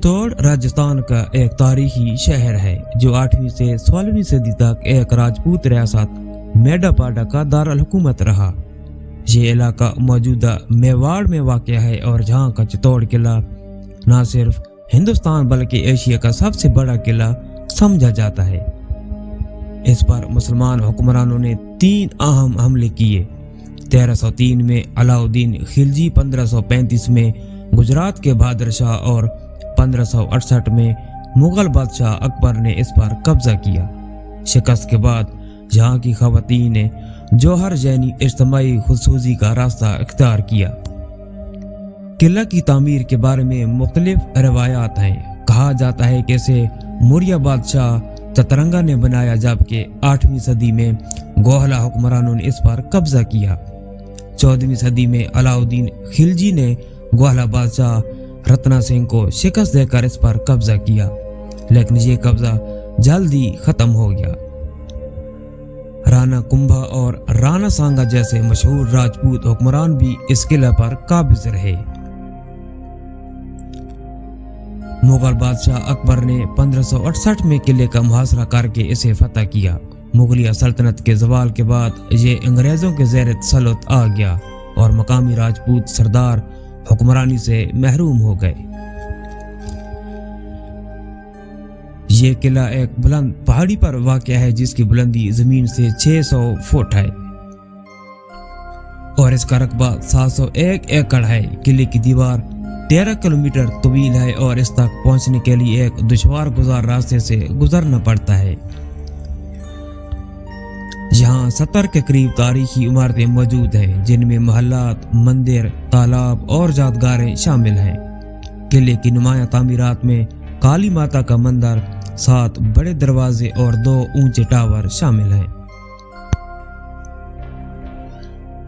चित्तौड़ राजस्थान का एक तारीखी शहर है जो 8वीं से 16वीं सदी तक एक राजपूत रियासत मेड़ापाड़ा का दारुल हुकूमत रहा। ये इलाका मौजूदा मेवाड़ में वाक़या है और जहाँ का चित्तौड़ किला न सिर्फ हिंदुस्तान बल्कि एशिया का सबसे बड़ा किला समझा जाता है। इस पर मुसलमान हुक्मरानों ने 3 अहम हमले किए। 1303 में अलाउद्दीन खिलजी, 1535 में गुजरात के बहादुर शाह और 1568 में मुगल बादशाह अकबर ने इस पर कब्जा किया। शिकस्त के बाद यहाँ की खवातीन ने जौहर जैनी इज्तिमाई खुदसूसी का रास्ता इख्तियार किया। किला की तामीर के बारे में मुख्तलिफ रवायात हैं। कहा जाता है कि इसे मौर्य बादशाह चतरंगा ने बनाया, जबकि 8वीं सदी में गोहला हुक्मरानों ने इस पर कब्जा किया। 14वीं सदी में अलाउद्दीन खिलजी ने गोहला बादशाह रत्ना सिंह को शिकस्त देकर इस पर कब्जा किया, लेकिन ये कब्जा जल्द ही खत्म हो गया। राणा कुंभा और राणा सांगा जैसे मशहूर राजपूत हुक्मरान भी इस किले पर काबिज रहे। मुगल बादशाह अकबर ने 1568 में किले का मुहासरा करके इसे फतह किया। मुगलिया सल्तनत के ज़वाल के बाद ये अंग्रेजों के ज़ेर तसल्लुत आ गया और मकामी राजपूत सरदार हुक्मरानी से महरूम हो गए। ये किला एक बुलंद पहाड़ी पर वाक़या है जिसकी बुलंदी जमीन से 600 फुट है और इसका रकबा 701 एकड़ है। किले की दीवार 13 किलोमीटर तवील है और इस तक पहुंचने के लिए एक दुश्वार गुजार रास्ते से गुजरना पड़ता है। यहाँ 70 के करीब तारीखी इमारतें मौजूद हैं, जिनमें महल्लात, मंदिर, तालाब और यादगारें शामिल हैं। किले की नुमाया तामीरात में काली माता का मंदिर, 7 बड़े दरवाजे और 2 ऊंचे टावर शामिल हैं।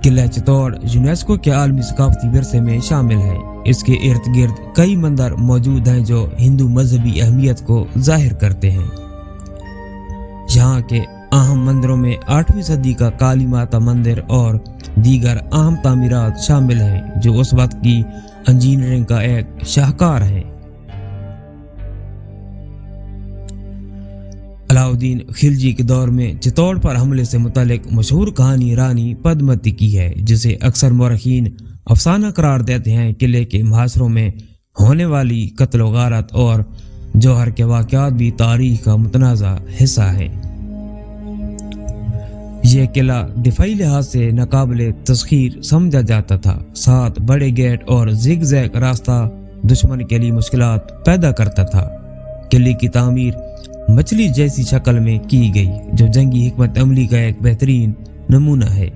किला चित्तौड़ यूनेस्को के आलमी सकाफती विरसे में शामिल है। इसके इर्द गिर्द कई मंदिर मौजूद हैं जो हिंदू मजहबी अहमियत को जाहिर करते हैं। यहाँ के अहम मंदिरों में 8वीं सदी का काली माता मंदिर और दीगर अहम तामीरात शामिल हैं जो उस वक्त की इंजीनियरिंग का एक शाहकार है। अलाउद्दीन खिलजी के दौर में चित्तौड़ पर हमले से मुतालिक मशहूर कहानी रानी पद्मावती की है, जिसे अक्सर मौरखीन अफसाना करार देते हैं। किले के मुहासरों में होने वाली कत्ल गारत और जौहर के वाक़यात भी तारीख का मुतनाज़ा हिस्सा है। यह किला दिफाई लिहाज से नाकाबिले तस्खीर समझा जाता था। 7 बड़े गेट और जिग-जैग रास्ता दुश्मन के लिए मुश्किलात पैदा करता था। किले की तामीर मछली जैसी शक्ल में की गई, जो जंगी हिकमत अमली का एक बेहतरीन नमूना है।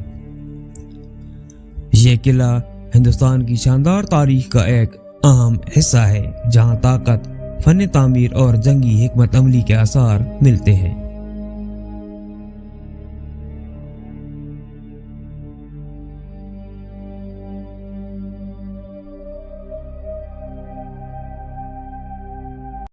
यह किला हिंदुस्तान की शानदार तारीख का एक अहम हिस्सा है, जहां ताकत, फन तामीर और जंगी हिकमत अमली के आसार मिलते हैं।